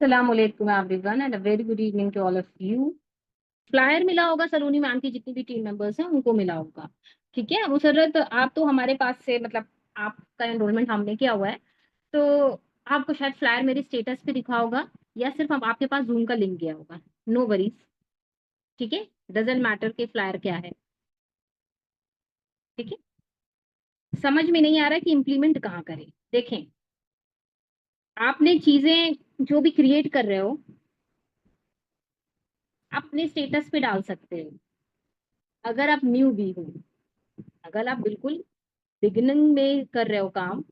अस्सलामुअलैकुम everyone and a very good evening to all of you. Flyer मिला होगा सलोनी ma'am की, जितनी भी टीम मेंबर्स हैं उनको मिला होगा। ठीक है मुसर्रत, आप तो हमारे पास से मतलब आपका एनरोलमेंट हमने किया हुआ है, तो आपको शायद फ्लायर मेरे स्टेटस पे दिखा होगा या सिर्फ हम आपके पास जूम का लिंक गया होगा। नो वरीज, ठीक है, डजेंट मैटर के फ्लायर क्या है। ठीक है, समझ में नहीं आ रहा कि इम्प्लीमेंट कहाँ करें। देखें, आपने चीजें जो भी क्रिएट कर रहे हो अपने स्टेटस पे डाल सकते हो। अगर आप न्यू भी हो, अगर आप बिल्कुल बिगिनिंग में कर रहे हो काम,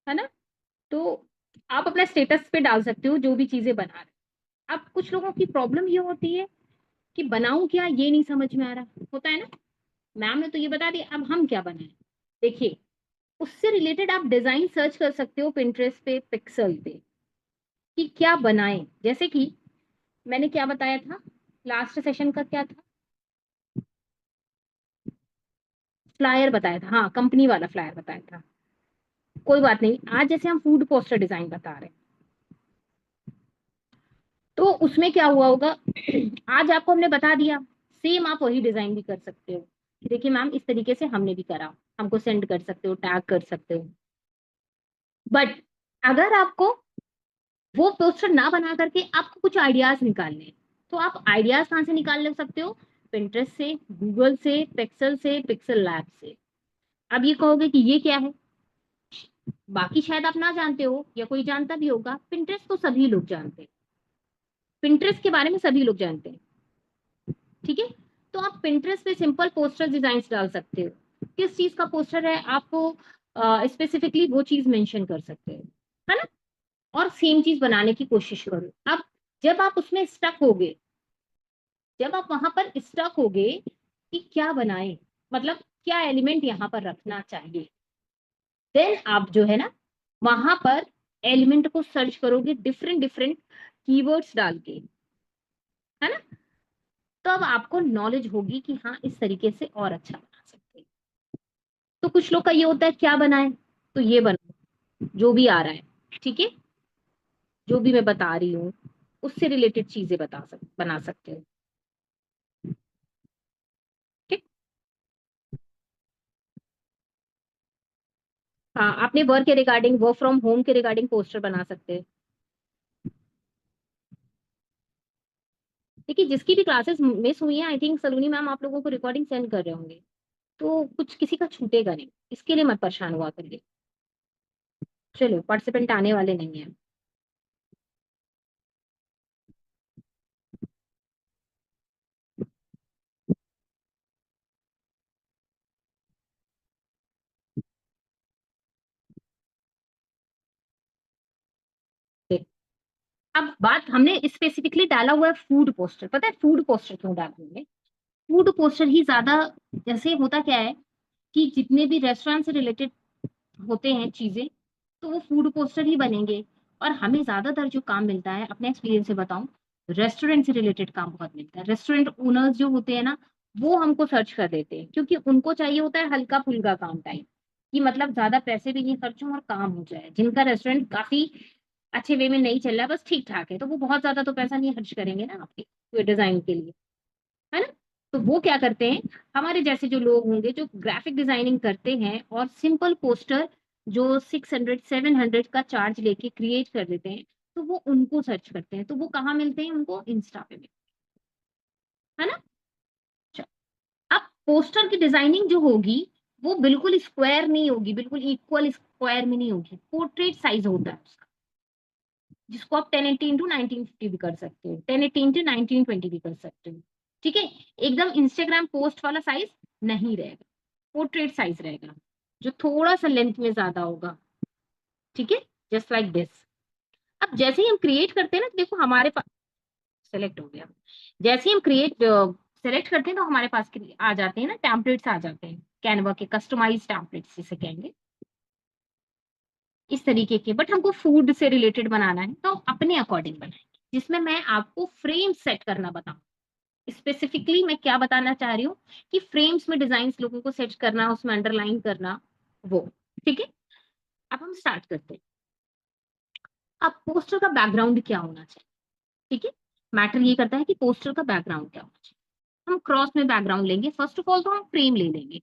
है ना, तो आप अपना स्टेटस पे डाल सकते हो जो भी चीजें बना रहे। अब कुछ लोगों की प्रॉब्लम ये होती है कि बनाऊं क्या ये नहीं समझ में आ रहा होता है ना। मैम ने तो ये बता दिया, अब हम क्या बनाएं। देखिए, उससे रिलेटेड आप डिजाइन सर्च कर सकते हो पिंटरेस्ट पे, पिक्सल पे, कि क्या बनाएं। जैसे कि मैंने क्या बताया था, लास्ट सेशन का क्या था, फ्लायर बताया था, हाँ कंपनी वाला फ्लायर बताया था। कोई बात नहीं, आज जैसे हम फूड पोस्टर डिजाइन बता रहे हैं, तो उसमें क्या हुआ होगा आज आपको हमने बता दिया, सेम आप वही डिजाइन भी कर सकते हो कि देखिए मैम इस तरीके से हमने भी करा, हमको सेंड कर सकते हो, टैग कर सकते हो। बट अगर आपको वो पोस्टर ना बना करके आपको कुछ आइडियाज निकालने हैं, तो आप आइडियाज कहाँ से निकाल ले सकते हो, पिंटरेस्ट से, गूगल से, पिक्सल से, पिक्सल लैब से। अब ये कहोगे कि ये क्या है, बाकी शायद आप ना जानते हो या कोई जानता भी होगा, पिंटरेस्ट तो सभी लोग जानते हैं, पिंटरेस्ट के बारे में सभी लोग जानते हैं। ठीक है, तो आप पिंटरेस्ट पे सिंपल पोस्टर डिजाइन डाल सकते हो, किस चीज का पोस्टर है आपको स्पेसिफिकली वो चीज मेंशन कर सकते हो, है ना, और सेम चीज बनाने की कोशिश करो। अब जब आप उसमें स्टक होगे, जब आप वहां पर स्टक होगे कि क्या बनाए, मतलब क्या एलिमेंट यहाँ पर रखना चाहिए, देन आप जो है ना वहां पर एलिमेंट को सर्च करोगे डिफरेंट डिफरेंट कीवर्ड्स डाल के, है ना, तो अब आपको नॉलेज होगी कि हाँ इस तरीके से और अच्छा बना सकते हैं। तो कुछ लोग का ये होता है क्या बनाए, तो ये बनाओ जो भी आ रहा है। ठीक है, जो भी मैं बता रही हूँ उससे रिलेटेड चीजें बना सकते हो। ठीक, हाँ अपने वर्क के रिगार्डिंग, वर्क फ्रॉम होम के रिगार्डिंग पोस्टर बना सकते हैं। देखिए, जिसकी भी क्लासेस मिस हुई है, आई थिंक सलोनी मैम आप लोगों को रिकॉर्डिंग सेंड कर रहे होंगे, तो कुछ किसी का छूटेगा नहीं, इसके लिए मत परेशान हुआ करिए। चलो, पार्टिसिपेंट आने वाले नहीं है। अब बात हमने स्पेसिफिकली डाला हुआ है फूड पोस्टर, पता है फूड पोस्टर क्यों डाल रहे हैं, फूड पोस्टर ही ज्यादा, जैसे होता क्या है कि जितने भी रेस्टोरेंट से रिलेटेड होते हैं चीजें, तो वो फूड पोस्टर ही बनेंगे। और हमें ज्यादातर जो काम मिलता है, अपने एक्सपीरियंस से बताऊं, रेस्टोरेंट से रिलेटेड काम बहुत मिलता है। रेस्टोरेंट ओनर्स जो होते हैं ना, वो हमको सर्च कर देते हैं, क्योंकि उनको चाहिए होता है हल्का फुल्का काम टाइम, कि मतलब ज्यादा पैसे भी नहीं खर्च हों और काम हो जाए। जिनका रेस्टोरेंट काफी अच्छे वे में नहीं चल रहा है, बस ठीक ठाक है, तो वो बहुत ज्यादा तो पैसा नहीं खर्च करेंगे ना आपके डिजाइन के लिए, है ना। तो वो क्या करते हैं, हमारे जैसे जो लोग होंगे जो ग्राफिक डिजाइनिंग करते हैं और सिंपल पोस्टर जो 600 700 का चार्ज लेके क्रिएट कर देते हैं, तो वो उनको सर्च करते हैं। तो वो कहाँ मिलते हैं, उनको इंस्टा पे मिलते हैं, है ना। अच्छा, अब पोस्टर की डिजाइनिंग जो होगी वो बिल्कुल स्क्वायर नहीं होगी, बिल्कुल इक्वल स्क्वायर में नहीं होगी, पोर्ट्रेट साइज होता है उसका, जिसको आप 1080 इंटू 1950 भी कर सकते हो, 1080 इंटू 1920 भी कर सकते हो। ठीक है, एकदम इंस्टाग्राम पोस्ट वाला साइज नहीं रहेगा, पोर्ट्रेट साइज रहेगा, जो थोड़ा सा लेंथ में ज्यादा होगा। ठीक है, जस्ट लाइक दिस। अब जैसे ही हम क्रिएट करते हैं ना, तो देखो हमारे पास सेलेक्ट हो गया, जैसे ही हम क्रिएट सेलेक्ट करते हैं तो हमारे पास आ जाते हैं ना, टेम्पलेट्स आ जाते हैं, कैनवा के कस्टमाइज टेम्पलेट्स जिसे कहेंगे, इस तरीके के। बट हमको फूड से रिलेटेड बनाना है तो अपने अकॉर्डिंग बनाएंगे, जिसमें मैं आपको फ्रेम सेट करना बताऊं। स्पेसिफिकली मैं क्या बताना चाह रही हूँ कि फ्रेम्स में डिजाइन लोगों को सेट करना, उसमें अंडरलाइन करना, वो। ठीक है, अब हम स्टार्ट करते हैं। अब पोस्टर का बैकग्राउंड क्या होना चाहिए, ठीक है, मैटर ये करता है कि पोस्टर का बैकग्राउंड क्या होना चाहिए। हम क्रॉस में बैकग्राउंड लेंगे, फर्स्ट ऑफ ऑल तो हम फ्रेम ले लेंगे,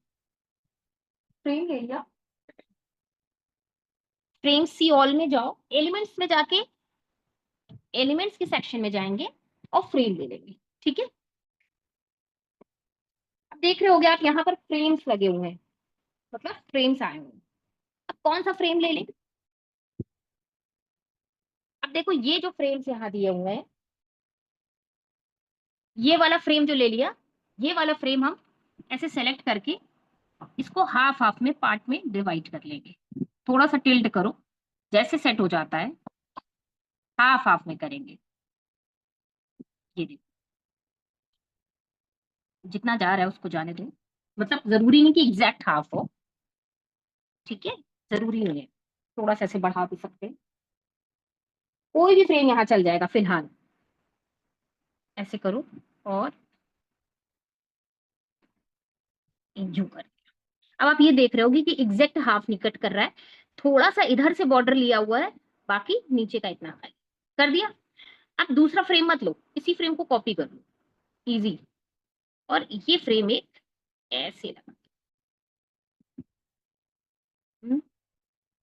फ्रेम ले लिया, फ्रेम सी ऑल में जाओ, एलिमेंट्स में जाके एलिमेंट्स के सेक्शन में जाएंगे और फ्रेम ले लेंगे, ठीक है। अब देख रहे होगे आप यहाँ पर फ्रेम्स लगे हुए हैं, मतलब फ्रेम्स आए हुए हैं। अब कौन सा फ्रेम ले लें? अब देखो ये जो फ्रेम्स यहाँ दिए हुए हैं, ये वाला फ्रेम जो ले लिया, ये वाला फ्रेम हम ऐसे सेलेक्ट करके इसको हाफ हाफ में पार्ट में डिवाइड कर लेंगे। थोड़ा सा टिल्ट करो, जैसे सेट हो जाता है हाफ हाफ में करेंगे। ये देखो जितना जा रहा है उसको जाने दो, मतलब जरूरी नहीं कि एग्जैक्ट हाफ हो, ठीक है, जरूरी नहीं है, थोड़ा सा ऐसे बढ़ा भी सकते हैं। कोई भी फ्रेम यहाँ चल जाएगा फिलहाल, ऐसे करो और यूं कर। अब आप ये देख रहे होगे कि एग्जैक्ट हाफ नहीं कट कर रहा है, थोड़ा सा इधर से बॉर्डर लिया हुआ है, बाकी नीचे का इतना है, कर दिया। अब दूसरा फ्रेम मत लो, इसी फ्रेम को कॉपी कर लो, इजी। और ये फ्रेम एक ऐसे लगा,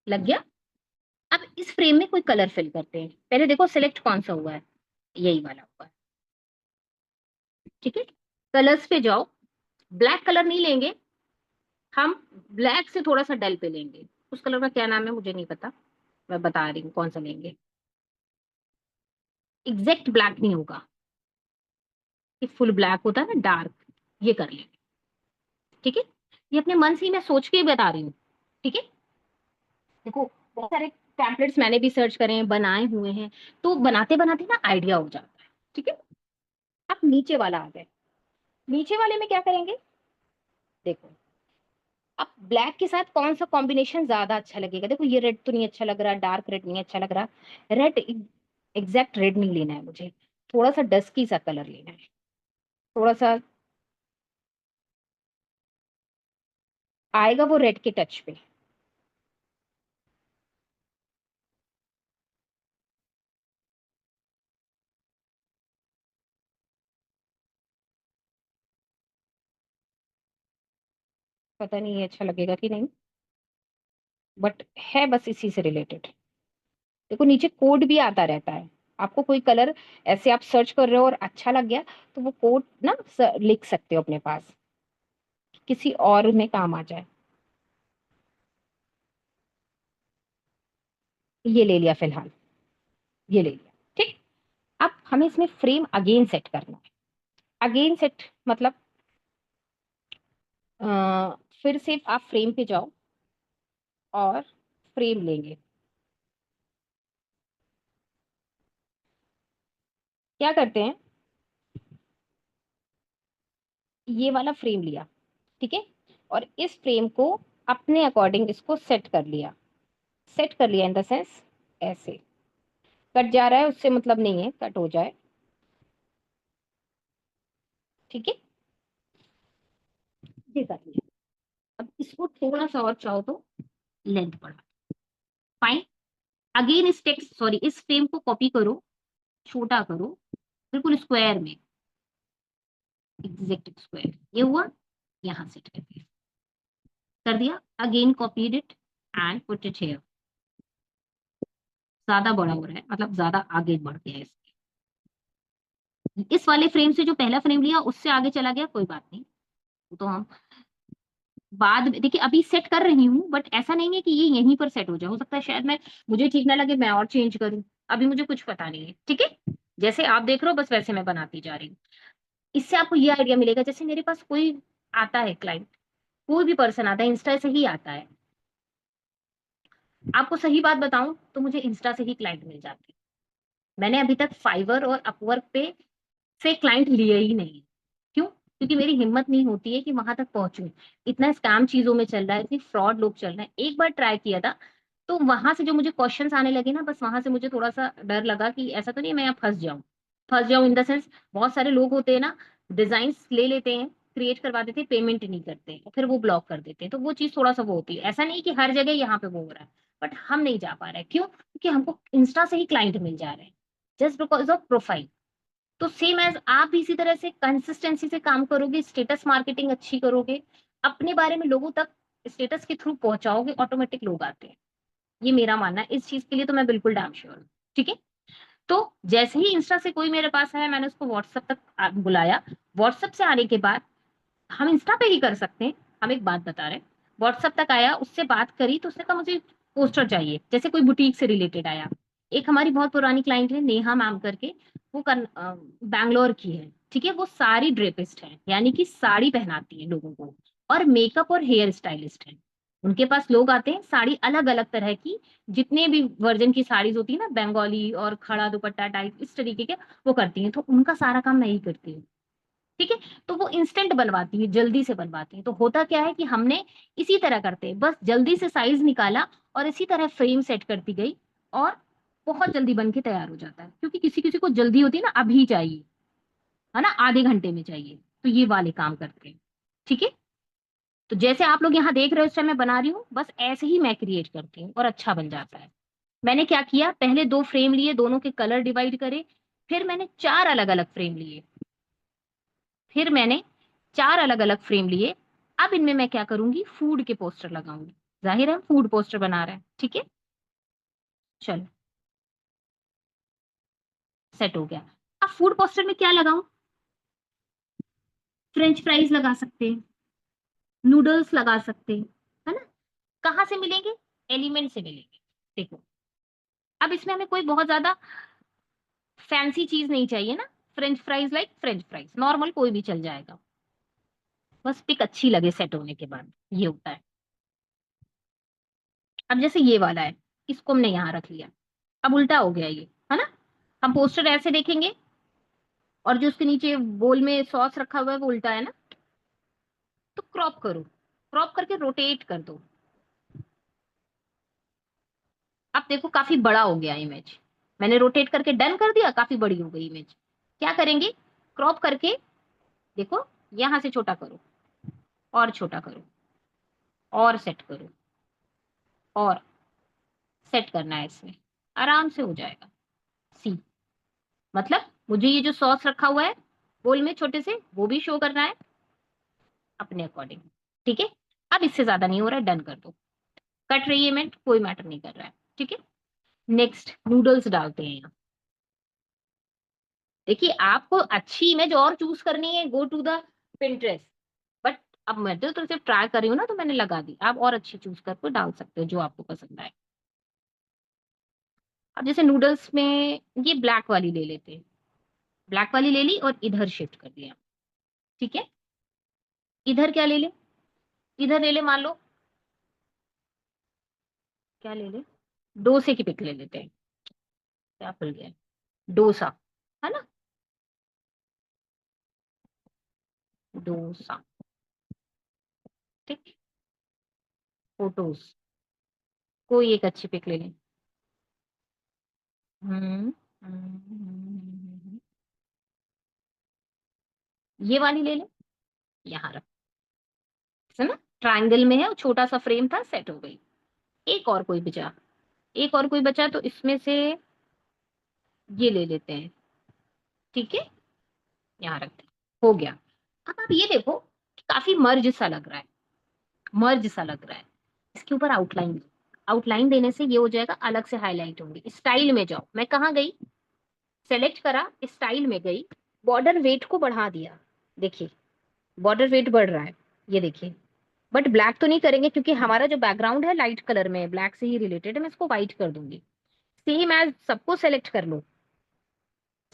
लग गया। अब इस फ्रेम में कोई कलर फिल करते हैं, पहले देखो सिलेक्ट कौन सा हुआ है, यही वाला हुआ है, ठीक है। कलर्स पे जाओ, ब्लैक कलर नहीं लेंगे हम, ब्लैक से थोड़ा सा डल पे लेंगे, उस कलर का क्या नाम है मुझे नहीं पता, मैं बता रही हूँ कौन सा लेंगे। एग्जैक्ट ब्लैक नहीं होगा, ये फुल ब्लैक होता है ना डार्क, ये कर लेंगे, ठीक है। ये अपने मन से ही मैं सोच के ही बता रही हूँ, ठीक है। देखो बहुत सारे टेम्पलेट्स मैंने भी सर्च करे हैं, बनाए हुए हैं, तो बनाते बनाते ना आइडिया हो जाता है, ठीक है। अब नीचे वाला आ गए, नीचे वाले में क्या करेंगे, देखो अब ब्लैक के साथ कौन सा कॉम्बिनेशन ज्यादा अच्छा लगेगा। देखो ये रेड तो नहीं अच्छा लग रहा, डार्क रेड नहीं अच्छा लग रहा, रेड एग्जैक्ट रेड नहीं लेना है मुझे, थोड़ा सा डस्की सा कलर लेना है, थोड़ा सा आएगा वो रेड के टच पे। पता नहीं ये अच्छा लगेगा कि नहीं, बट है बस इसी से रिलेटेड। देखो नीचे कोड भी आता रहता है, आपको कोई कलर ऐसे आप सर्च कर रहे हो और अच्छा लग गया, तो वो कोड ना लिख सकते हो अपने पास, किसी और में काम आ जाए। ये ले लिया फिलहाल, ये ले लिया, ठीक। अब हमें इसमें फ्रेम अगेन सेट करना है, अगेन सेट मतलब फिर से आप फ्रेम पे जाओ और फ्रेम लेंगे, क्या करते हैं, ये वाला फ्रेम लिया, ठीक है, और इस फ्रेम को अपने अकॉर्डिंग इसको सेट कर लिया, सेट कर लिया इन द सेंस ऐसे, कट जा रहा है उससे मतलब नहीं है, कट हो जाए, ठीक है, ये कर लिया। अब इसको थोड़ा सा और चाहो तो लेंथ बढ़ा, फाइन। अगेन इस टेक्स्ट सॉरी इस फ्रेम को कॉपी करो, छोटा करो, बिल्कुल स्क्वायर में, एग्जैक्ट स्क्वायर, ये हुआ, यहाँ सेट कर दिया, again copied it and put it here. ज्यादा बड़ा हो रहा है, मतलब ज्यादा आगे बढ़ गया है इस वाले फ्रेम से, जो पहला फ्रेम लिया उससे आगे चला गया, कोई बात नहीं, वो तो हम बाद में देखिए, अभी सेट कर रही हूँ, बट ऐसा नहीं है कि ये यहीं पर सेट हो जाए, हो सकता है शायद मैं, मुझे ठीक ना लगे मैं और चेंज करूँ, अभी मुझे कुछ पता नहीं है, ठीक है। जैसे आप देख रहे हो बस वैसे मैं बनाती जा रही हूँ, इससे आपको ये आइडिया मिलेगा, जैसे मेरे पास कोई आता है क्लाइंट, कोई भी पर्सन आता है, इंस्टा से ही आता है, आपको सही बात बताऊं तो मुझे इंस्टा से ही क्लाइंट मिल जाते हैं, मैंने अभी तक फाइवर और अपवर्क पे से क्लाइंट लिए ही नहीं, क्यों, क्योंकि मेरी हिम्मत नहीं होती है कि वहां तक पहुंचूं, इतना स्कैम चीजों में चल रहा है, इतनी फ्रॉड लोग चल रहे हैं। एक बार ट्राई किया था, तो वहां से जो मुझे क्वेश्चंस आने लगे ना, बस वहां से मुझे थोड़ा सा डर लगा कि ऐसा तो नहीं मैं यहाँ फंस जाऊं, फंस जाऊं इन द सेंस, बहुत सारे लोग होते हैं ना, डिजाइन ले लेते हैं, क्रिएट करवा देते हैं, पेमेंट नहीं करते और फिर वो ब्लॉक कर देते हैं, तो वो चीज थोड़ा सा वो होती है। ऐसा नहीं कि हर जगह यहाँ पे वो हो रहा है, बट हम नहीं जा पा रहे हैं। क्यों? क्योंकि हमको इंस्टा से ही क्लाइंट मिल जा रहे हैं, जस्ट बिकॉज ऑफ प्रोफाइल। तो सेम एज आप भी इसी तरह से कंसिस्टेंसी से काम करोगे, स्टेटस मार्केटिंग अच्छी करोगे, अपने बारे में लोगों तक स्टेटस के थ्रू पहुंचाओगे, ऑटोमेटिक लोग आते हैं। ये मेरा मानना है, इस चीज के लिए तो मैं बिल्कुल डैम श्योर हूँ। ठीक है। तो जैसे ही इंस्टा से कोई मेरे पास आया, मैंने उसको व्हाट्सएप तक बुलाया। व्हाट्सएप से आने के बाद हम इंस्टा पे ही कर सकते हैं, हम एक बात बता रहे हैं। व्हाट्सएप तक आया, उससे बात करी, तो उसने कहा मुझे पोस्टर चाहिए, जैसे कोई बुटीक से रिलेटेड आया। एक हमारी बहुत पुरानी क्लाइंट है, नेहा मैम करके, वो बैंगलोर की है। ठीक है। वो सारी ड्रेपिस्ट है, यानी कि साड़ी पहनाती है लोगों को, और मेकअप और हेयर स्टाइलिस्ट है। उनके पास लोग आते हैं, साड़ी अलग अलग तरह की, जितने भी वर्जन की साड़ीज होती है ना, बंगाली और खड़ा दुपट्टा टाइप, इस तरीके के वो करती हैं। तो उनका सारा काम मैं ही करती हूँ। ठीक है। तो वो इंस्टेंट बनवाती है, जल्दी से बनवाती है। तो होता क्या है कि हमने इसी तरह करते हैं, बस जल्दी से साइज निकाला और इसी तरह फ्रेम सेट करती गई, और बहुत जल्दी बन के तैयार हो जाता है। क्योंकि किसी किसी को जल्दी होती है ना, अभी चाहिए, है ना, आधे घंटे में चाहिए, तो ये वाले काम करते हैं। ठीक है। तो जैसे आप लोग यहाँ देख रहे हो, इस टाइम मैं बना रही हूँ, बस ऐसे ही मैं क्रिएट करती हूँ और अच्छा बन जाता है। मैंने क्या किया, पहले 2 फ्रेम लिए, दोनों के कलर डिवाइड करे, फिर मैंने 4 अलग अलग फ्रेम लिए, फिर मैंने 4 अलग अलग फ्रेम लिए। अब इनमें मैं क्या करूंगी, फूड के पोस्टर लगाऊंगी। जाहिर है हम फूड पोस्टर बना रहे हैं। ठीक है। चलो, सेट हो गया। अब फूड पोस्टर में क्या लगाऊं? फ्रेंच फ्राइज लगा सकते हैं, नूडल्स लगा सकते हैं, है ना। कहाँ से मिलेंगे? एलिमेंट से मिलेंगे। देखो, अब इसमें हमें कोई बहुत ज्यादा फैंसी चीज नहीं चाहिए ना। French fries like French fries, normal कोई भी चल जाएगा, बस पिक अच्छी लगे सेट होने के बाद, ये होता है। अब जैसे ये वाला है, इसको हमने यहाँ रख लिया, अब उल्टा हो गया ये, है ना। हम पोस्टर ऐसे देखेंगे, और जो उसके नीचे बोल में सॉस रखा हुआ है वो उल्टा है ना। तो क्रॉप करो, क्रॉप करके रोटेट कर दो। अब देखो काफी बड़ा हो गया इमेज, मैंने रोटेट करके डन कर दिया, काफी बड़ी हो गई इमेज। क्या करेंगे, क्रॉप करके, देखो, यहां से छोटा करो, और छोटा करो, और सेट करो, और सेट करना है इसमें, आराम से हो जाएगा। सी, मतलब मुझे ये जो सॉस रखा हुआ है बोल में छोटे से, वो भी शो करना है अपने अकॉर्डिंग। ठीक है। अब इससे ज्यादा नहीं हो रहा है, डन कर दो। कट रही है इमेज, कोई मैटर नहीं कर रहा है। ठीक है। नेक्स्ट नूडल्स डालते हैं यहाँ। देखिए, आपको अच्छी इमेज और चूज करनी है, go to the Pinterest. But अब मैं तो सिर्फ ट्राई कर रही हूँ ना, तो मैंने लगा दी, आप और अच्छी चूज करके डाल सकते हो जो आपको पसंद आए। अब जैसे नूडल्स में ये ब्लैक वाली ले लेते हैं, ब्लैक वाली ले ली और इधर शिफ्ट कर दिया। ठीक है। इधर क्या ले ले, इधर ले ले, मान लो क्या ले ले, डोसे की पिक ले लेते हैं। क्या भूल गया, डोसा, है ना, डोसा। ठीक। फोटोज, कोई एक अच्छी पिक ले लें। ये वाली ले लें, यहाँ रख, है ना, ट्रायंगल में है, और छोटा सा फ्रेम था, सेट हो गई। एक और कोई बचा, एक और कोई बचा, तो इसमें से ये ले लेते हैं। ठीक है, यहाँ रखते हैं। हो गया। अब आप ये देखो कि काफी मर्ज सा लग रहा है, मर्ज सा लग रहा है। इसके ऊपर आउटलाइन, आउटलाइन देने से ये हो जाएगा, अलग से हाईलाइट होंगी। स्टाइल में जाओ, मैं कहाँ गई, सेलेक्ट करा, स्टाइल में गई, बॉर्डर वेट को बढ़ा दिया। देखिए, बॉर्डर वेट बढ़ रहा है, ये देखिए। बट ब्लैक तो नहीं करेंगे, क्योंकि हमारा जो बैकग्राउंड है लाइट कलर में है, ब्लैक से ही रिलेटेड है, मैं इसको व्हाइट कर दूंगी। सेम एज सबको सेलेक्ट कर लो,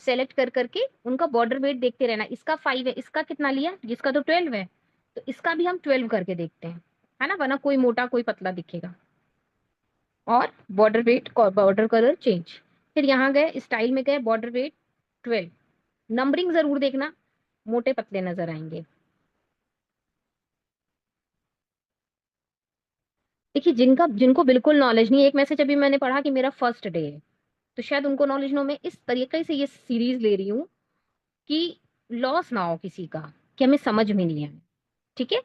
सेलेक्ट कर करके उनका बॉर्डर वेट देखते रहना। इसका 5 है, इसका कितना लिया, जिसका तो 12 है, तो इसका भी हम 12 करके देखते हैं, है ना, वरना कोई मोटा कोई पतला दिखेगा। और border weight, border colour change, फिर यहाँ गए स्टाइल में गए, बॉर्डर वेट 12। नंबरिंग जरूर देखना, मोटे पतले नजर आएंगे। देखिए, जिनका जिनको बिल्कुल नॉलेज नहीं है, एक मैसेज अभी मैंने पढ़ा कि मेरा फर्स्ट डे है, तो शायद उनको नॉलेज ना हो। मैं इस तरीके से ये सीरीज ले रही हूँ कि लॉस ना हो किसी का। कि हमें समझ में नहीं आया। ठीक है,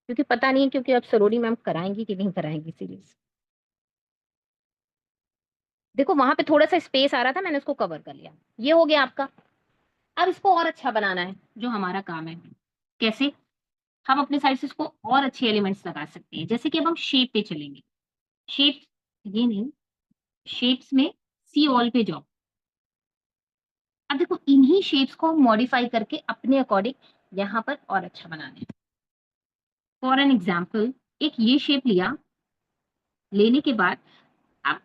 क्योंकि पता नहीं है, क्योंकि अब सरोरी मैम कराएंगी कि नहीं कराएंगी सीरीज। देखो वहां पे थोड़ा सा स्पेस आ रहा था, मैंने उसको कवर कर लिया। ये हो गया आपका। अब इसको और अच्छा बनाना है, जो हमारा काम है। कैसे? हम अपने साइड से इसको और अच्छे एलिमेंट्स लगा सकते हैं। जैसे कि अब हम शेप पे चलेंगे। शेप, ये नहीं, शेप्स में सी ऑल पे जाओ। अब देखो इन्हीं शेप्स को हम मॉडिफाई करके अपने अकॉर्डिंग यहाँ पर और अच्छा बनाना है। फॉर एन एग्जाम्पल, एक ये शेप लिया, लेने के बाद अब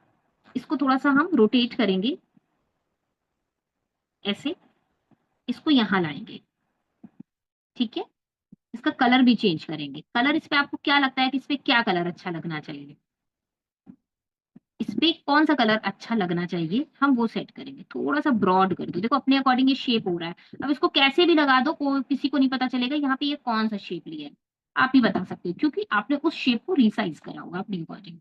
इसको थोड़ा सा हम रोटेट करेंगे ऐसे, इसको यहाँ लाएंगे। ठीक है, इसका कलर भी चेंज करेंगे। कलर इस पे आपको क्या लगता है कि इस पे क्या कलर अच्छा लगना चाहिए? इस पे कौन सा कलर अच्छा लगना चाहिए, हम वो सेट करेंगे। थोड़ा सा ब्रॉड कर दो, देखो अपने अकॉर्डिंग ये शेप हो रहा है। अब इसको कैसे भी लगा दो, किसी को नहीं पता चलेगा यहाँ पे ये कौन सा शेप लिया है। आप ही बता सकते हो, क्योंकि आपने उस शेप को रिसाइज करा होगा अपने अकॉर्डिंग।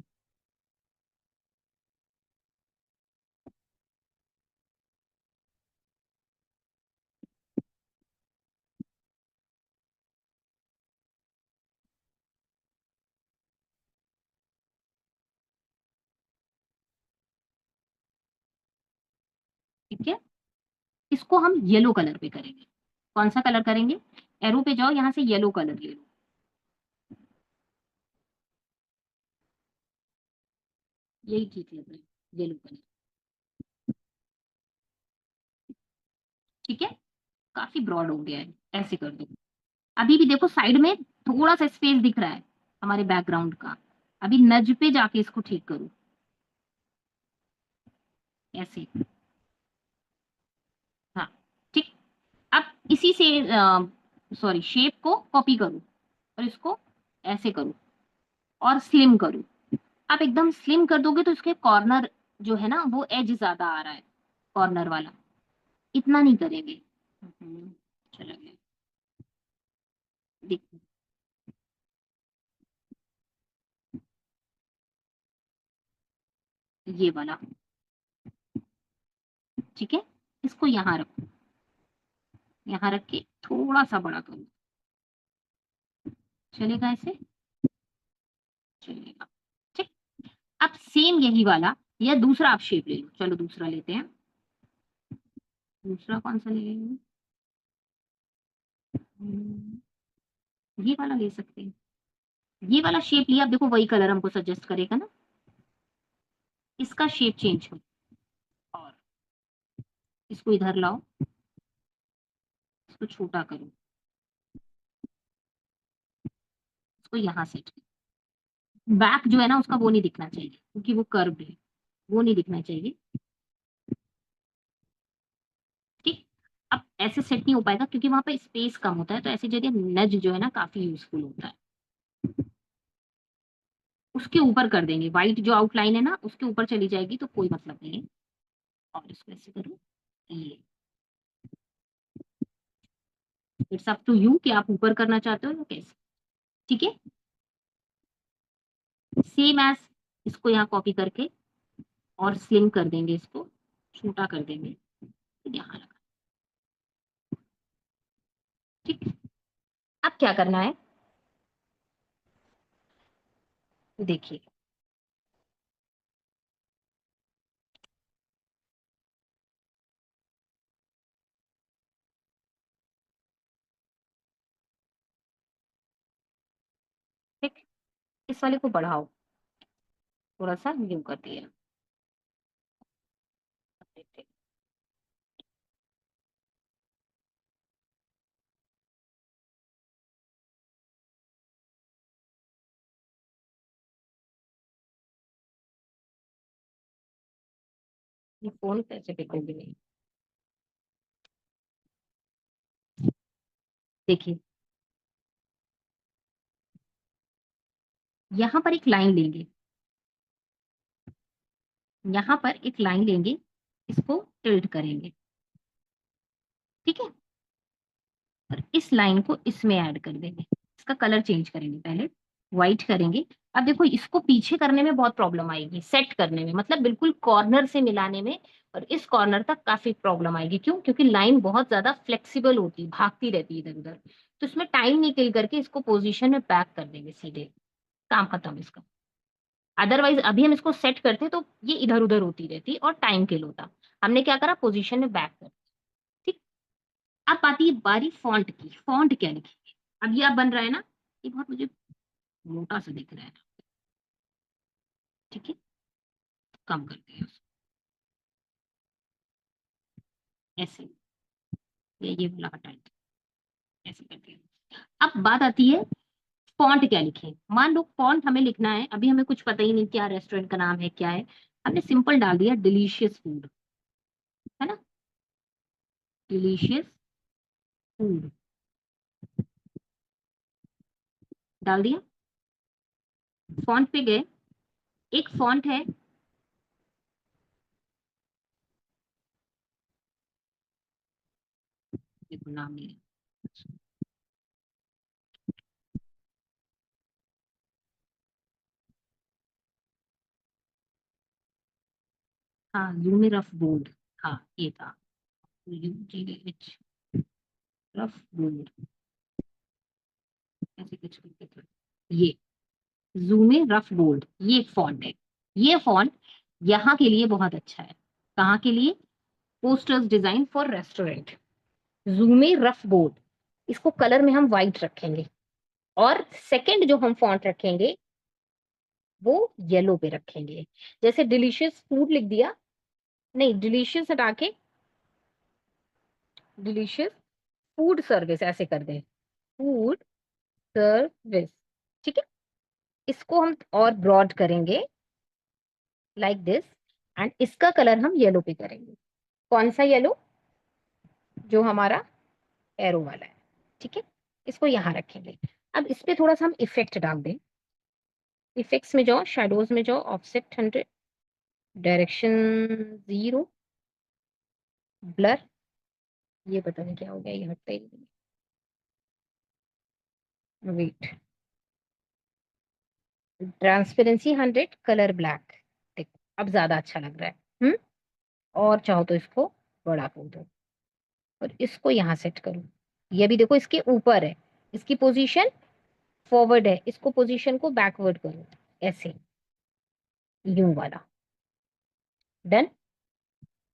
ठीक है, इसको हम येलो कलर पे करेंगे। कौन सा कलर करेंगे? एरो पे जाओ, यहाँ से येलो कलर ले लो। यही ठीक लग रहा है, येलो कलर। ठीक है, काफी ब्रॉड हो गया है, ऐसे कर दो। अभी भी देखो साइड में थोड़ा सा स्पेस दिख रहा है हमारे बैकग्राउंड का। अभी नज पे जाके इसको ठीक करो, ऐसे। हाँ, ठीक। अब इसी से सॉरी, शेप को कॉपी करो और इसको ऐसे करो और स्लिम करो। आप एकदम स्लिम कर दोगे तो इसके कॉर्नर जो है ना, वो एज ज्यादा आ रहा है, कॉर्नर वाला। इतना नहीं करेंगे। चला गया, देखो। ये वाला, ठीक है, इसको यहाँ रखो। यहाँ रख के थोड़ा सा बड़ा करो। चलेगा ऐसे? चलेगा। ठीक। अब सेम यही वाला, या दूसरा आप शेप ले लो। चलो दूसरा लेते हैं। दूसरा कौन सा लेंगे? ये वाला ले सकते हैं। ये वाला शेप लिया, अब देखो वही कलर हमको सजेस्ट करेगा ना। इसका शेप चेंज करो और इसको इधर लाओ, इसको छोटा करो, इसको यहाँ सेट करो। बैक जो है ना उसका वो नहीं दिखना चाहिए, क्योंकि वो कर्व है, वो नहीं दिखना चाहिए। ठीक। अब ऐसे सेट नहीं हो पाएगा क्योंकि वहां पे स्पेस कम होता है, तो ऐसी जगह नज जो है ना काफी यूजफुल होता है। उसके ऊपर कर देंगे, व्हाइट जो आउटलाइन है ना उसके ऊपर चली जाएगी तो कोई मतलब नहीं है। और इसको ऐसे करो, ये। इट्स अप टू यू कि आप ऊपर करना चाहते हो या कैसे। ठीक है, सेम एज, इसको यहाँ कॉपी करके और स्लिम कर देंगे, इसको छोटा कर देंगे, यहाँ लगा। ठीक। अब क्या करना है, देखिए। ठीक, इस वाले को बढ़ाओ, थोड़ा सा न्यू कर दिया। अब देखते हैं। ये फोन कैसे बिल्कुल भी नहीं। देखिए, यहाँ पर एक लाइन लेंगे, यहाँ पर एक लाइन लेंगे, इसको टिल्ट करेंगे। ठीक है, और इस लाइन को इसमें ऐड कर देंगे। इसका कलर चेंज करेंगे, पहले व्हाइट करेंगे, अब देखो इसको पीछे करने में बहुत प्रॉब्लम आएगी, सेट करने में, मतलब बिल्कुल कॉर्नर से मिलाने में, और इस कॉर्नर तक काफी प्रॉब्लम आएगी। क्यों? क्योंकि लाइन बहुत ज्यादा फ्लेक्सिबल होती है, भागती रहती है इधर उधर। तो इसमें टाइम निकल करके इसको पोजीशन में पैक कर देंगे सीधे, काम खत्म इसका। अदरवाइज अभी हम इसको सेट करते तो ये इधर उधर होती रहती और टाइम किल होता। हमने क्या करा, पोजीशन में बैक कर। ठीक। अब आती है बारी फॉन्ट की। फॉन्ट क्या लिखेंगे? अब ये अब बन रहा है ना, ये बहुत मुझे मोटा सा दिख रहा है। ठीक है, कम करते हैं उसको, ऐसे, ये वाला हटा दो, ऐसे करते हैं। अब बात आती है फॉन्ट क्या लिखें। मान लो फॉन्ट हमें लिखना है, अभी हमें कुछ पता ही नहीं क्या रेस्टोरेंट का नाम है क्या है, हमने सिंपल डाल दिया डिलीशियस फूड, है ना, डिलीशियस फूड डाल दिया। फॉन्ट पे गए, एक फॉन्ट है, देखो नाम नहीं है, हाँ यूमी रफ बोल्ड, हाँ ये था, UGH रफ बोल्ड, ऐसे कुछ करके था। ये जूमे रफ बोल्ड, ये फॉन्ट है। ये फॉन्ट यहाँ के लिए बहुत अच्छा है। कहाँ के लिए? पोस्टर्स डिजाइन फॉर रेस्टोरेंट, जूमे रफ बोल्ड। इसको कलर में हम व्हाइट रखेंगे, और सेकंड जो हम फॉन्ट रखेंगे वो येलो पे रखेंगे। जैसे डिलीशियस फूड लिख दिया, नहीं डिलीशियस हटा के डिलीशियस फूड सर्विस ऐसे कर दें, फूड सर्विस। ठीक है, इसको हम और ब्रॉड करेंगे लाइक दिस, एंड इसका कलर हम येलो पे करेंगे। कौन सा येलो? जो हमारा एरो वाला है। ठीक है, इसको यहां रखेंगे। अब इस पे थोड़ा सा हम इफेक्ट डाल दें। इफेक्ट्स में जाओ, शेडोज में जाओ, ऑफसेट 100, डायरेक्शन 0, ब्लर, ये पता नहीं क्या हो गया, ये हटता ही नहीं, वेट, ट्रांसपेरेंसी 100, कलर ब्लैक। देखो अब ज्यादा अच्छा लग रहा है। और चाहो तो इसको बड़ा कर दो, और इसको यहाँ सेट करो। ये भी देखो इसके ऊपर है, इसकी पोजीशन फॉरवर्ड है, इसको पोजीशन को बैकवर्ड करो, ऐसे, यूं वाला। डन।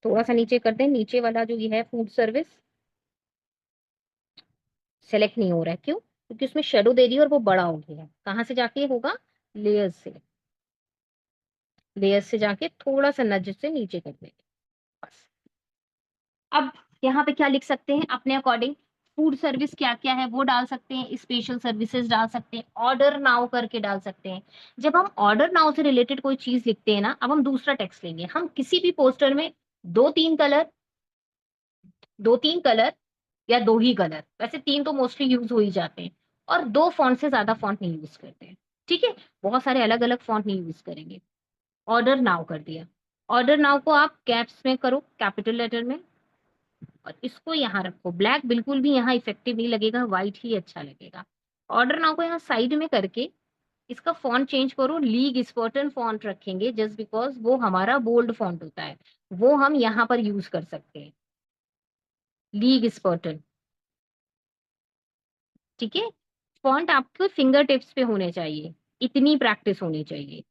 थोड़ा सा नीचे कर दें, नीचे वाला जो ये है फूड सर्विस, सेलेक्ट नहीं हो रहा है, क्यों? क्योंकि उसमें शेडो दे दी और वो बड़ा हो गया है। कहाँ से जाके होगा? लेयर्स से, लेयर्स से जाके थोड़ा सा नज से नीचे कर देंगे, बस। अब यहाँ पे क्या लिख सकते हैं अपने अकॉर्डिंग? फूड सर्विस क्या क्या है वो डाल सकते हैं, स्पेशल सर्विसेज डाल सकते हैं, ऑर्डर नाउ करके डाल सकते हैं। जब हम ऑर्डर नाउ से रिलेटेड कोई चीज लिखते हैं ना, अब हम दूसरा टेक्स्ट लेंगे, हम किसी भी पोस्टर में दो तीन कलर, दो तीन कलर या दो ही कलर, वैसे तीन तो मोस्टली यूज हो ही जाते हैं, और दो फॉन्ट से ज्यादा फॉन्ट नहीं यूज करते हैं। ठीक है, बहुत सारे अलग अलग फॉन्ट नहीं यूज करेंगे। ऑर्डर नाउ कर दिया। ऑर्डर नाउ को आप कैप्स में करो, कैपिटल लेटर में, और इसको यहाँ रखो। ब्लैक बिल्कुल भी यहाँ इफेक्टिव नहीं लगेगा, व्हाइट ही अच्छा लगेगा। ऑर्डर नाउ को यहाँ साइड में करके इसका फॉन्ट चेंज करो, लीग स्पर्टन फॉन्ट रखेंगे, जस्ट बिकॉज वो हमारा बोल्ड फॉन्ट होता है, वो हम यहाँ पर यूज कर सकते हैं, लीग स्पर्टन। ठीक है, फॉन्ट आपके फिंगर टिप्स पे होने चाहिए, इतनी प्रैक्टिस होनी चाहिए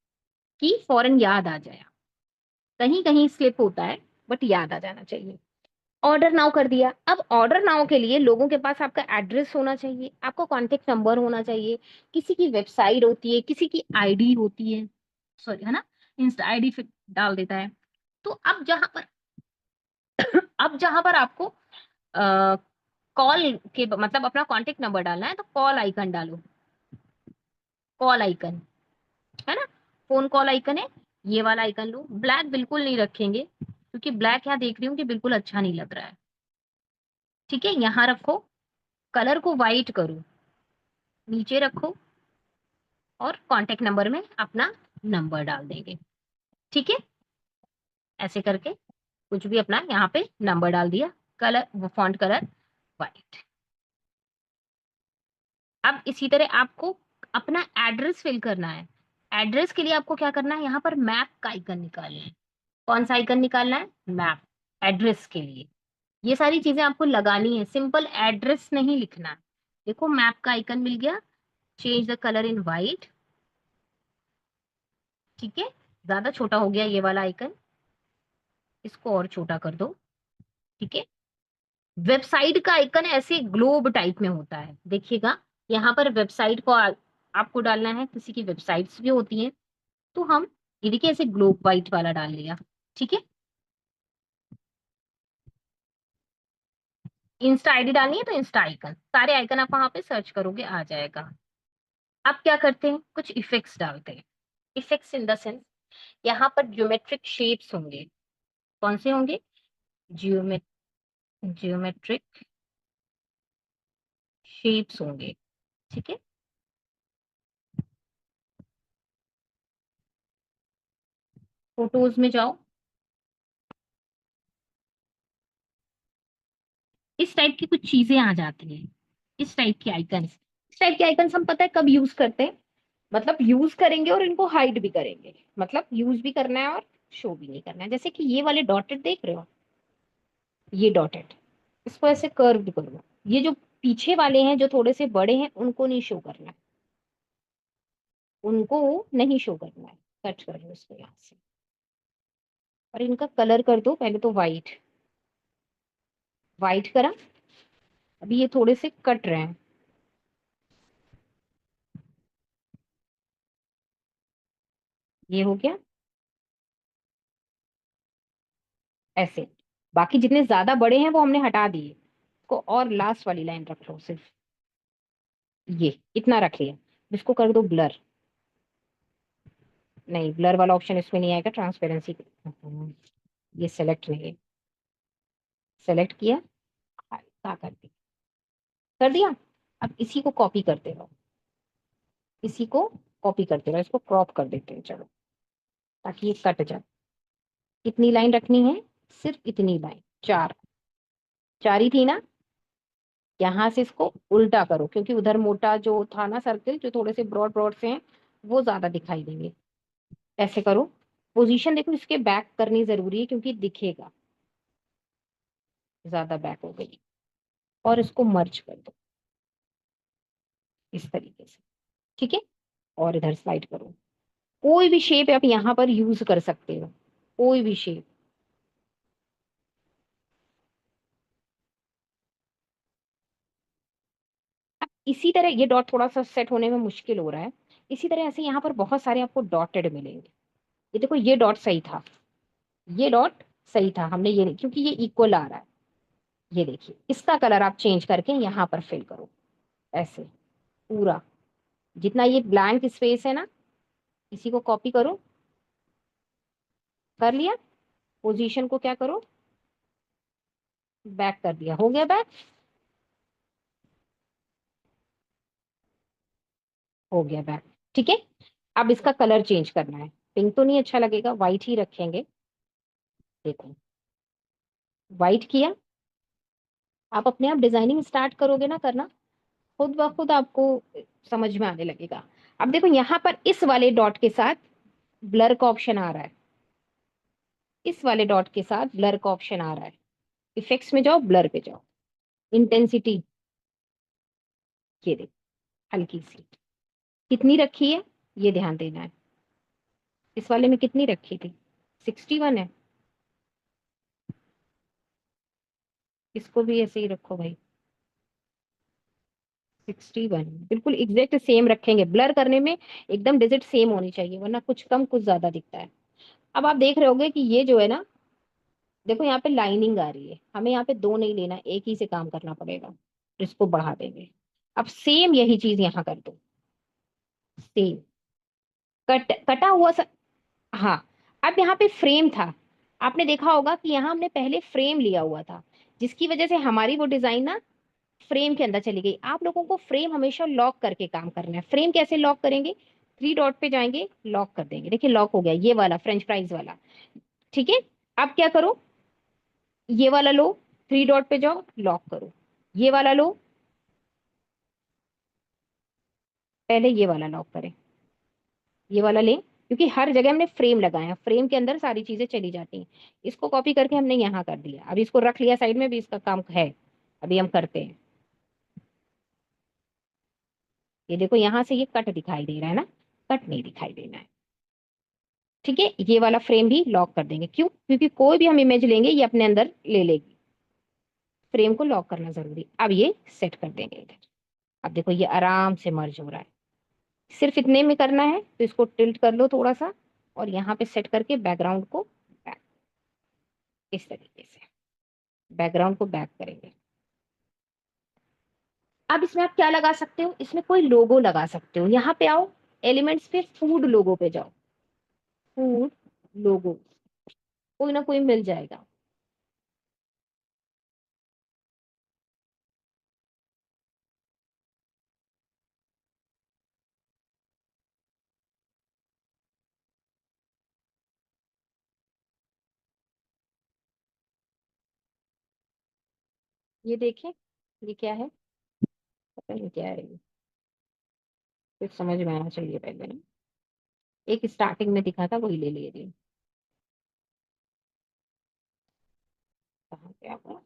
कि फौरन याद आ जाए। कहीं कहीं स्लिप होता है, बट याद आ जाना चाहिए। ऑर्डर नाउ कर दिया। अब ऑर्डर नाउ के लिए लोगों के पास आपका एड्रेस होना चाहिए, आपका कॉन्टेक्ट नंबर होना चाहिए, किसी की वेबसाइट होती है, किसी की आईडी होती है, सॉरी, है ना, इंस्टा आईडी फिर डाल देता है। तो अब जहां पर आपको कॉल के मतलब अपना कॉन्टेक्ट नंबर डालना है, तो कॉल आइकन डालो, कॉल आइकन, है ना, फोन कॉल आइकन है, ये वाला आइकन लो। ब्लैक बिल्कुल नहीं रखेंगे, क्योंकि ब्लैक यहाँ देख रही हूँ कि बिल्कुल अच्छा नहीं लग रहा है। ठीक है, यहाँ रखो, कलर को व्हाइट करो, नीचे रखो, और कांटेक्ट नंबर में अपना नंबर डाल देंगे। ठीक है, ऐसे करके कुछ भी अपना यहाँ पे नंबर डाल दिया, कलर वो फॉन्ट कलर व्हाइट। अब इसी तरह आपको अपना एड्रेस फिल करना है, एड्रेस के लिए आपको क्या करना है, यहाँ पर मैप का आइकन निकालना है। कौन सा आइकन निकालना है, मैप, एड्रेस के लिए। ये सारी चीजें आपको लगानी है, सिंपल एड्रेस नहीं लिखना है। देखो मैप का आइकन मिल गया, change the colour in white. ठीक है, ज्यादा छोटा हो गया ये वाला आइकन, इसको और छोटा कर दो। ठीक है, वेबसाइट का आइकन ऐसे ग्लोब टाइप में होता है, देखिएगा यहाँ पर वेबसाइट को आपको डालना है, किसी की वेबसाइट्स भी होती हैं, तो हम ये देखिए ऐसे ग्लोब वाइट वाला डाल लिया। ठीक है, इंस्टा आईडी डालनी है तो इंस्टा आइकन, सारे आइकन आप वहां पे सर्च करोगे आ जाएगा। अब क्या करते हैं, कुछ इफेक्ट्स डालते हैं। इफेक्ट्स इन द सेंस, यहाँ पर ज्योमेट्रिक शेप्स होंगे। कौन से होंगे, जियोमेट जियोमेट्रिक शेप्स होंगे। ठीक है, फोटोज में जाओ, इस टाइप की कुछ चीजें आ जाती हैं, इस टाइप के आइकन्स। इस टाइप के आइकन्स हम पता है कब यूज करते हैं, मतलब यूज करेंगे और इनको हाइड भी करेंगे, मतलब यूज भी करना है और शो भी नहीं करना है। जैसे कि ये वाले डॉटेड देख रहे हो, ये डॉटेड, इसको ऐसे कर्व करो। ये जो पीछे वाले हैं जो थोड़े से बड़े हैं उनको नहीं शो करना है, उनको नहीं शो करना है। कट कर लो इसको यहाँ से, और इनका कलर कर दो पहले तो वाइट। वाइट करा, अभी ये थोड़े से कट रहे हैं, ये हो गया ऐसे। बाकी जितने ज्यादा बड़े हैं वो हमने हटा दिए, इसको और लास्ट वाली लाइन रख लो सिर्फ, ये इतना रख लिया। इसको कर दो ब्लर, नहीं ब्लर वाला ऑप्शन इसमें नहीं आएगा, ट्रांसपेरेंसी। ये सेलेक्ट नहीं है, सेलेक्ट किया, क्या कर दिया, कर दिया। अब इसी को कॉपी करते रहो, इसी को कॉपी करते रहो, इसको क्रॉप कर देते हैं चलो, ताकि ये कट जाए। कितनी लाइन रखनी है, सिर्फ इतनी लाइन, चार, चार ही थी ना। यहाँ से इसको उल्टा करो, क्योंकि उधर मोटा जो था ना सर्किल, जो थोड़े से ब्रॉड ब्रॉड से हैं, वो ज्यादा दिखाई देंगे। ऐसे करो, पोजीशन देखो इसके बैक करनी जरूरी है क्योंकि दिखेगा, ज्यादा बैक हो गई। और इसको मर्ज कर दो इस तरीके से। ठीक है, और इधर स्लाइड करो। कोई भी शेप आप यहाँ पर यूज कर सकते हो, कोई भी शेप। अब इसी तरह ये डॉट थोड़ा सा सेट होने में मुश्किल हो रहा है, इसी तरह ऐसे यहाँ पर बहुत सारे आपको डॉटेड मिलेंगे। ये देखो ये डॉट सही था, ये डॉट सही था, हमने ये नहीं, क्योंकि ये इक्वल आ रहा है। ये देखिए इसका कलर आप चेंज करके यहाँ पर फिल करो, ऐसे पूरा, जितना ये ब्लैंक स्पेस है ना, इसी को कॉपी करो। कर लिया, पोजीशन को क्या करो, बैक कर दिया, हो गया बैक, हो गया बैक। ठीक है, अब इसका कलर चेंज करना है, पिंक तो नहीं अच्छा लगेगा, व्हाइट ही रखेंगे। देखो व्हाइट किया, आप अपने आप डिजाइनिंग स्टार्ट करोगे ना करना, खुद ब खुद आपको समझ में आने लगेगा। अब देखो यहाँ पर इस वाले डॉट के साथ ब्लर का ऑप्शन आ रहा है, इस वाले डॉट के साथ ब्लर का ऑप्शन आ रहा है। इफेक्ट्स में जाओ, ब्लर पे जाओ, इंटेंसिटी, ये देखो हल्की सी, कितनी रखी है ये ध्यान देना है। इस वाले में कितनी रखी थी, 61 है, इसको भी ऐसे ही रखो भाई, 61, बिल्कुल एग्जैक्ट सेम रखेंगे। ब्लर करने में एकदम डिजिट सेम होनी चाहिए, वरना कुछ कम कुछ ज्यादा दिखता है। अब आप देख रहे होगे कि ये जो है ना, देखो यहाँ पे लाइनिंग आ रही है, हमें यहाँ पे दो नहीं लेना, एक ही से काम करना पड़ेगा, इसको बढ़ा देंगे। अब सेम यही चीज यहाँ कर दो, सेम कटा हुआ सा। हाँ, अब यहाँ पे फ्रेम था, आपने देखा होगा कि यहाँ हमने पहले फ्रेम लिया हुआ था, जिसकी वजह से हमारी वो डिजाइन ना फ्रेम के अंदर चली गई। आप लोगों को फ्रेम हमेशा लॉक करके काम करना है। फ्रेम कैसे लॉक करेंगे, थ्री डॉट पे जाएंगे, लॉक कर देंगे, देखिए लॉक हो गया ये वाला फ्रेंच फ्राइज वाला। ठीक है, अब क्या करो, ये वाला लो, थ्री डॉट पे जाओ, लॉक करो, ये वाला लो, पहले ये वाला लॉक करें, ये वाला लें, क्योंकि हर जगह हमने फ्रेम लगाए हैं, फ्रेम के अंदर सारी चीजें चली जाती हैं। इसको कॉपी करके हमने यहाँ कर दिया, अभी इसको रख लिया साइड में, भी इसका काम है, अभी हम करते हैं। ये देखो यहाँ से ये कट दिखाई दे रहा है ना, कट नहीं दिखाई देना है। ठीक है, ये वाला फ्रेम भी लॉक कर देंगे, क्यों? क्योंकि कोई भी हम इमेज लेंगे ये अपने अंदर ले लेगी, फ्रेम को लॉक करना जरूरी। अब ये सेट कर देंगे इधर। अब देखो ये आराम से मर्ज हो रहा है, सिर्फ इतने में करना है, तो इसको टिल्ट कर लो थोड़ा सा, और यहाँ पे सेट करके बैकग्राउंड को बैक, इस तरीके से बैकग्राउंड को बैक करेंगे। अब इसमें आप क्या लगा सकते हो, इसमें कोई लोगो लगा सकते हो, यहाँ पे आओ, एलिमेंट्स पे फूड लोगो पे जाओ, फूड लोगो, कोई ना कोई मिल जाएगा। ये देखें, ये क्या है, पता नहीं क्या है ये, कुछ समझ में आना चाहिए पहले ना। एक स्टार्टिंग में दिखा था, वही ले ले रही हूँ। कहाँ पे आपका,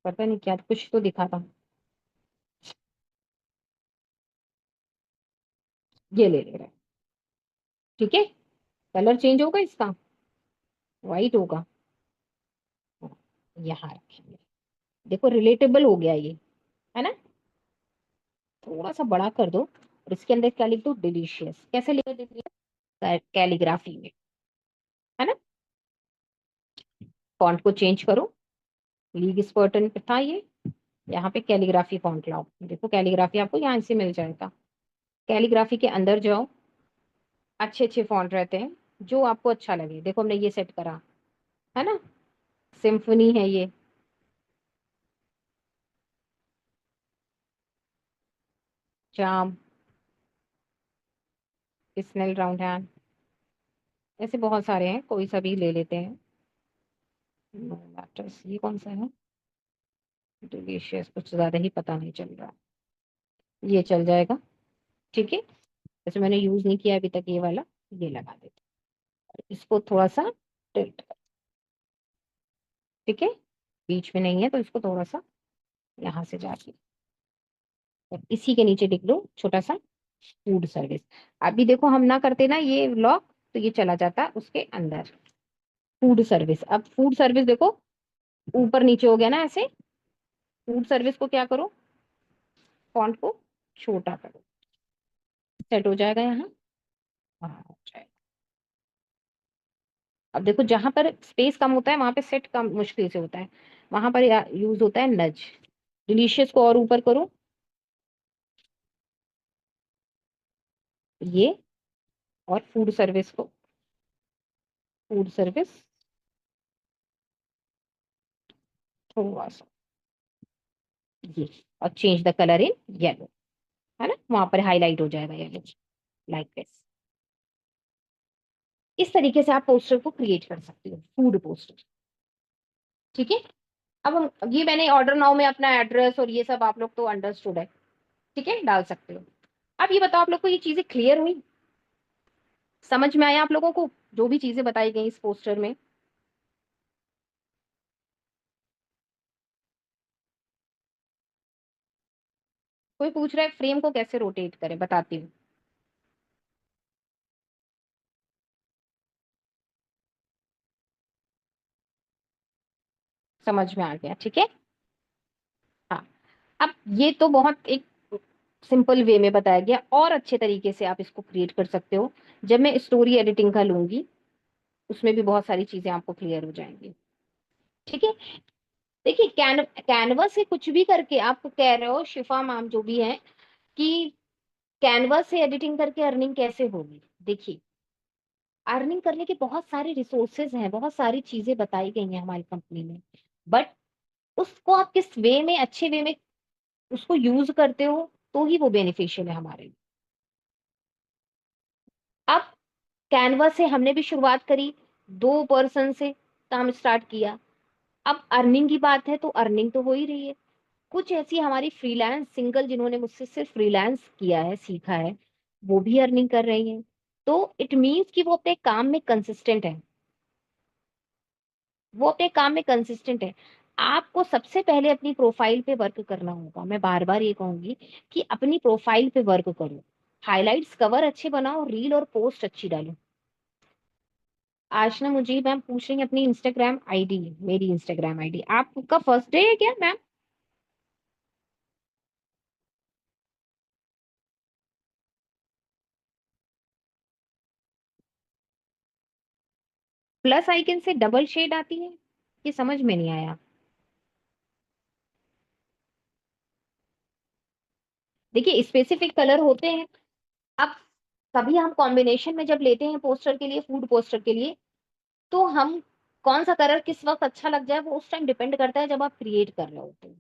पता नहीं क्या कुछ तो दिखा था, ये ले ले रहा है। ठीक है, कलर चेंज होगा इसका, व्हाइट होगा। हाँ, यहाँ रखेंगे, देखो रिलेटेबल हो गया ये, है ना। थोड़ा सा बड़ा कर दो, और इसके अंदर क्या लिख दो, डिलीशियस, कैसे लिखा देखिए, कैलीग्राफी में, है ना। फॉन्ट को चेंज करो, लीग स्पर्टन पे था ये, यहाँ पे कैलीग्राफी फॉन्ट लाओ, देखो कैलीग्राफी आपको यहाँ से मिल जाएगा। कैलीग्राफी के अंदर जाओ, अच्छे अच्छे फॉन्ट रहते हैं, जो आपको अच्छा लगे, देखो हमने ये सेट करा, है ना, सिम्फनी है ये, जाम, स्नेल राउंड हैंड, ऐसे बहुत सारे हैं, कोई सा भी ले लेते हैं। नो मैटर्स, ये कौन सा है, डिलीशियस, कुछ ज्यादा ही पता नहीं चल रहा, ये चल जाएगा। ठीक है, जैसे मैंने यूज नहीं किया अभी तक ये वाला, ये लगा देते हैं। इसको थोड़ा सा टिल्ट, ठीक है, बीच में नहीं है तो इसको थोड़ा सा यहाँ से जाके, और इसी के नीचे लिख दो छोटा सा, फूड सर्विस। अभी देखो हम ना करते ना ये लॉक, तो ये चला जाता उसके अंदर, फूड सर्विस। अब फूड सर्विस देखो ऊपर नीचे हो गया ना ऐसे, फूड सर्विस को क्या करो, फॉन्ट को छोटा करो, सेट हो जाएगा यहाँ। हाँ हो जाएगा। अब देखो जहां पर स्पेस कम होता है वहां पे सेट कम मुश्किल से होता है, वहां पर यूज होता है नज। डिलीशियस को और ऊपर करो, ये, और फूड सर्विस को, फूड सर्विस थोड़ा सा, ये, और change the colour in yellow, है ना, वहां पर हाईलाइट हो जाएगा येलो, लाइक दिस। इस तरीके से आप पोस्टर को क्रिएट कर सकते हो, फूड पोस्टर। ठीक है, अब हम ये मैंने ऑर्डर नाउ में अपना एड्रेस और ये सब आप लोग तो अंडरस्टूड है, ठीक है, डाल सकते हो। अब ये बताओ आप लोग को ये चीजें क्लियर हुई, समझ में आया आप लोगों को जो भी चीजें बताई गई इस पोस्टर में? कोई पूछ रहा है फ्रेम को कैसे रोटेट करें, बताती हूँ। समझ में आ गया, ठीक है। हाँ, अब ये तो बहुत एक सिंपल वे में बताया गया, और अच्छे तरीके से आप इसको क्रिएट कर सकते हो। जब मैं स्टोरी एडिटिंग का लूंगी, उसमें भी बहुत सारी चीजें आपको क्लियर हो जाएंगी। ठीक है, देखिए कैनवस से कुछ भी करके आप कह रहे हो शिफा मैम जो भी है, कि कैनवस से एडिटिंग करके अर्निंग कैसे होगी। देखिए, अर्निंग करने के बहुत सारे रिसोर्सेज हैं, बहुत सारी चीजें बताई गई हैं हमारी कंपनी में, बट उसको आप किस वे में, अच्छे वे में उसको यूज करते हो, तो ही वो बेनिफिशियल है हमारे लिए। अब कैनवा से हमने भी शुरुआत करी 2 पर्सन से, काम स्टार्ट किया। अब अर्निंग की बात है तो अर्निंग तो हो ही रही है। कुछ ऐसी हमारी फ्रीलांस सिंगल जिन्होंने मुझसे सिर्फ फ्रीलांस किया है, सीखा है, वो भी अर्निंग कर रही हैं। तो इट मीन्स कि वो अपने काम में कंसिस्टेंट है, वो अपने काम में कंसिस्टेंट है। आपको सबसे पहले अपनी प्रोफाइल पे वर्क करना होगा। मैं बार बार ये कहूंगी कि अपनी प्रोफाइल पे वर्क करो, हाइलाइट्स कवर अच्छे बनाओ, रील और पोस्ट अच्छी डालो। आज ना मुझे मैम पूछ रही है अपनी इंस्टाग्राम आईडी, मेरी इंस्टाग्राम आईडी। आपका फर्स्ट डे है क्या मैम? प्लस आइकन से डबल शेड आती है, ये समझ में नहीं आया। देखिए स्पेसिफिक कलर होते हैं। अब कभी हम कॉम्बिनेशन में जब लेते हैं पोस्टर के लिए, फूड पोस्टर के लिए, तो हम कौन सा कलर किस वक्त अच्छा लग जाए वो उस टाइम डिपेंड करता है जब आप क्रिएट कर रहे होते हो,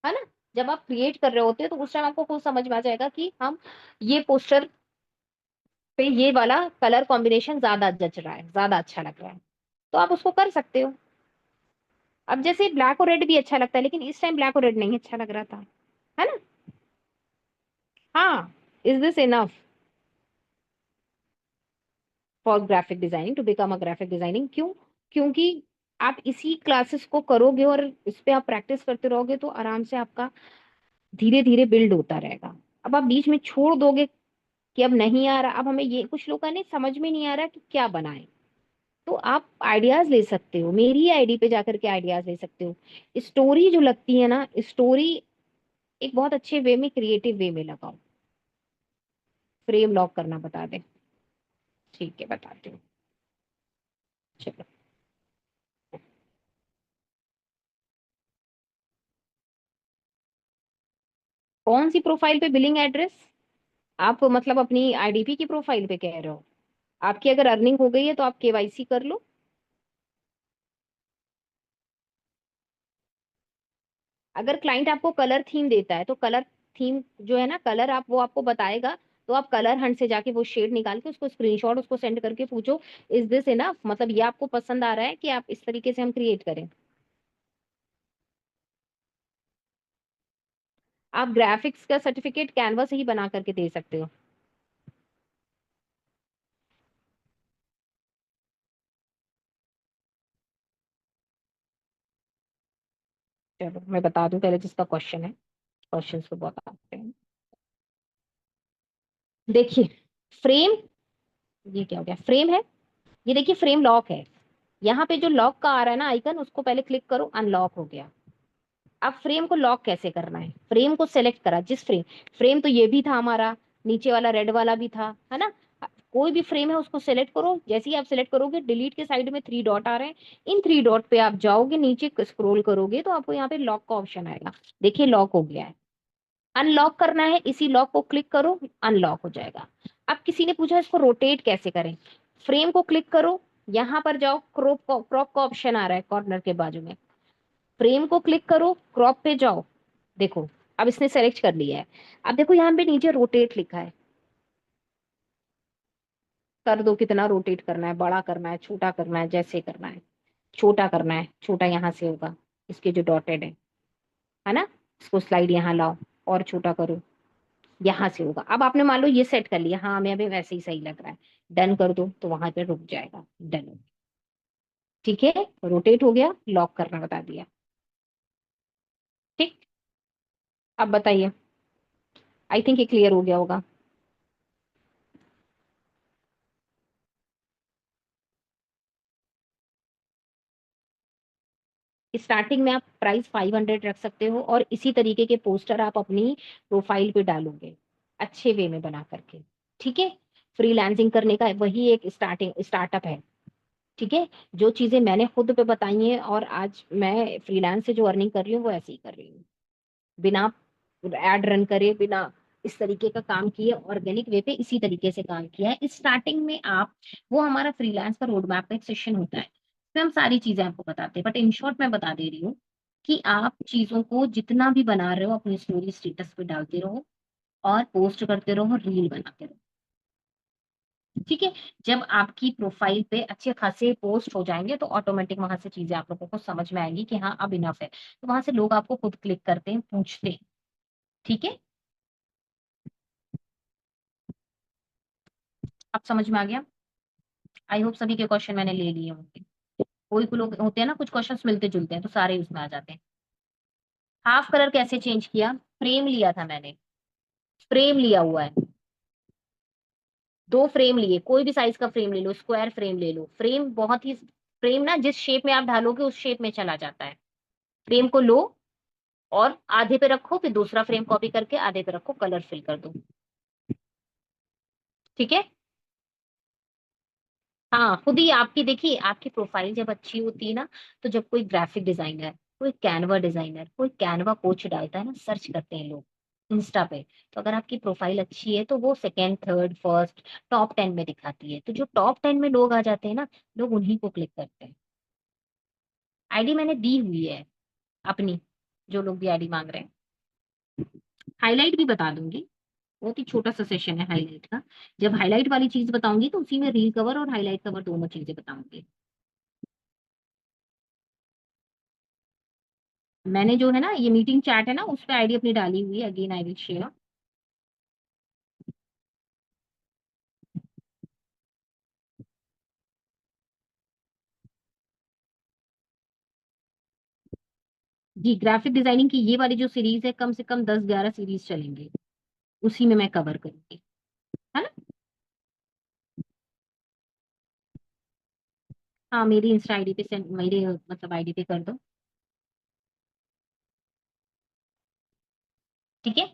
है ना। जब आप क्रिएट कर रहे होते हो तो उस टाइम आपको खुद समझ में आ जाएगा कि हम ये पोस्टर पे ये वाला कलर कॉम्बिनेशन ज्यादा जच रहा है, ज्यादा अच्छा लग रहा है, तो आप उसको कर सकते हो। अब जैसे ब्लैक और रेड भी अच्छा लगता है, लेकिन इस टाइम ब्लैक और रेड नहीं अच्छा लग रहा था, है ना। हाँ, is this enough for graphic designing, to become a graphic designing? क्यों? क्योंकि आप इसी क्लासेस को करोगे और इस पे आप प्रैक्टिस करते रहोगे तो आराम से आपका धीरे धीरे बिल्ड होता रहेगा। अब आप बीच में छोड़ दोगे कि अब नहीं आ रहा, अब हमें ये, कुछ लोग का नहीं समझ में नहीं आ रहा कि क्या बनाए, तो आप आइडियाज ले सकते हो, मेरी आईडी पे जाकर के आइडियाज ले सकते हो। स्टोरी जो लगती है ना, स्टोरी एक बहुत अच्छे वे में, क्रिएटिव वे में लगाओ। फ्रेम लॉक करना बता दे, ठीक है बताती हूँ। चलो, कौन सी प्रोफाइल पे बिलिंग एड्रेस? आप मतलब अपनी आईडीपी की प्रोफाइल पे कह रहे हो? आपकी अगर अर्निंग हो गई है तो आप केवाईसी कर लो। अगर क्लाइंट आपको कलर थीम देता है तो कलर थीम जो है ना, कलर आप, वो आपको बताएगा, तो आप कलर हंट से जाके वो शेड निकाल के उसको स्क्रीनशॉट उसको सेंड करके पूछो, इज दिस इनफ, मतलब ये आपको पसंद आ रहा है कि आप इस तरीके से हम क्रिएट करें। आप ग्राफिक्स का सर्टिफिकेट कैनवा से ही बना करके दे सकते हो। चलो मैं बता दूं पहले जिसका क्वेश्चन है, क्वेश्चन को बताते हैं। देखिए फ्रेम, ये क्या हो गया, फ्रेम है, ये देखिए फ्रेम लॉक है। यहाँ पे जो लॉक का आ रहा है ना आइकन, उसको पहले क्लिक करो, अनलॉक हो गया। अब फ्रेम को लॉक कैसे करना है? फ्रेम को सेलेक्ट करा, जिस फ्रेम, फ्रेम तो ये भी था हमारा, नीचे वाला रेड वाला भी था, है ना। कोई भी फ्रेम है उसको सेलेक्ट करो, जैसे ही आप सेलेक्ट करोगे डिलीट के साइड में थ्री डॉट आ रहे हैं, इन थ्री डॉट पे आप जाओगे, नीचे स्क्रॉल करोगे तो आपको यहाँ पे लॉक का ऑप्शन आएगा। देखिए लॉक हो गया है। अनलॉक करना है, इसी लॉक को क्लिक करो, अनलॉक हो जाएगा। अब किसी ने पूछा इसको रोटेट कैसे करें? फ्रेम को क्लिक करो, यहाँ पर जाओ, क्रॉप का ऑप्शन आ रहा है कॉर्नर के बाजू में, फ्रेम को क्लिक करो, क्रॉप पे जाओ, देखो अब इसने सेलेक्ट कर लिया है। अब देखो यहाँ पे नीचे रोटेट लिखा है, कर दो, कितना रोटेट करना है, बड़ा करना है, छोटा करना है, जैसे करना है। छोटा करना है, छोटा यहाँ से होगा, इसके जो डॉटेड है ना, इसको स्लाइड यहाँ लाओ और छोटा करो, यहाँ से होगा। अब आपने मान लो ये सेट कर लिया, हाँ हमें अभी वैसे ही सही लग रहा है, डन कर दो तो वहां पे रुक जाएगा, डन। ठीक है, रोटेट हो गया, लॉक करना बता दिया। ठीक, अब बताइए, आई थिंक ये क्लियर हो गया होगा। स्टार्टिंग में आप प्राइस 500 रख सकते हो, और इसी तरीके के पोस्टर आप अपनी प्रोफाइल पे डालोगे, अच्छे वे में बना करके। ठीक है, फ्रीलांसिंग करने का वही एक स्टार्टअप है। ठीक है, जो चीजें मैंने खुद पे बताई हैं और आज मैं फ्रीलांस से जो अर्निंग कर रही हूँ वो ऐसे ही कर रही हूँ, बिना एड रन करे, बिना इस तरीके का काम किए, ऑर्गेनिक वे पे इसी तरीके से काम किया है स्टार्टिंग में। आप, वो हमारा फ्रीलांस का रोड मैप का एक सेशन होता है, इसमें हम सारी चीजें आपको बताते हैं, बट इन शॉर्ट मैं बता दे रही हूँ कि आप चीजों को जितना भी बना रहे हो अपनी स्टोरी स्टेटस पे डालते रहो, और पोस्ट करते रहो, रील बनाते रहो। ठीक है। जब आपकी प्रोफाइल पे अच्छे खासे पोस्ट हो जाएंगे तो ऑटोमेटिक वहां से चीजें आप लोगों को समझ में आएंगी कि हाँ अब इनफ है, तो वहां से लोग आपको खुद क्लिक करते हैं, पूछते हैं। ठीक है, अब समझ में आ गया। आई होप सभी के क्वेश्चन मैंने ले लिए होंगे। कोई कोई लोग होते हैं ना, कुछ क्वेश्चंस मिलते जुलते हैं तो सारे उसमें आ जाते हैं। हाफ कलर कैसे चेंज किया? फ्रेम लिया था मैंने, फ्रेम लिया हुआ है, 2 फ्रेम लिए, कोई भी साइज का फ्रेम ले लो, स्क्वायर फ्रेम ले लो। फ्रेम बहुत ही, फ्रेम ना जिस शेप में आप ढालोगे उस शेप में चला जाता है। फ्रेम को लो और आधे पे रखो, फिर दूसरा फ्रेम कॉपी करके आधे पे रखो, कलर फिल कर दो। ठीक है। हाँ, खुद ही आपकी देखिए, आपकी प्रोफाइल जब अच्छी होती है ना, तो जब कोई ग्राफिक डिजाइनर, कोई कैनवा डिजाइनर, कोई कैनवा कोच डालता है ना, सर्च करते हैं लोग इंस्टा पे, तो अगर आपकी प्रोफाइल अच्छी है तो वो सेकंड, थर्ड, फर्स्ट, टॉप 10 में दिखाती है। तो जो टॉप 10 में लोग आ जाते हैं ना, लोग उन्हीं को क्लिक करते हैं। आईडी मैंने दी हुई है अपनी, जो लोग भी आईडी मांग रहे हैं। हाईलाइट भी बता दूंगी, बहुत ही छोटा सा सेशन है हाईलाइट का। जब हाईलाइट वाली चीज बताऊंगी तो उसी में रील कवर और हाईलाइट कवर दोनों चीजें बताऊंगी। मैंने जो है ना, ये मीटिंग चैट है ना, उस पे आईडी अपनी डाली हुई है, अगेन आई विल शेयर। जी, ग्राफिक डिजाइनिंग की ये वाली जो सीरीज है, कम से कम 10-11 सीरीज चलेंगे, उसी में मैं कवर करूंगी, है ना। हाँ, मेरी इंस्टा आईडी पे सेंड, मेरे मतलब आईडी पे कर दो। ठीक है।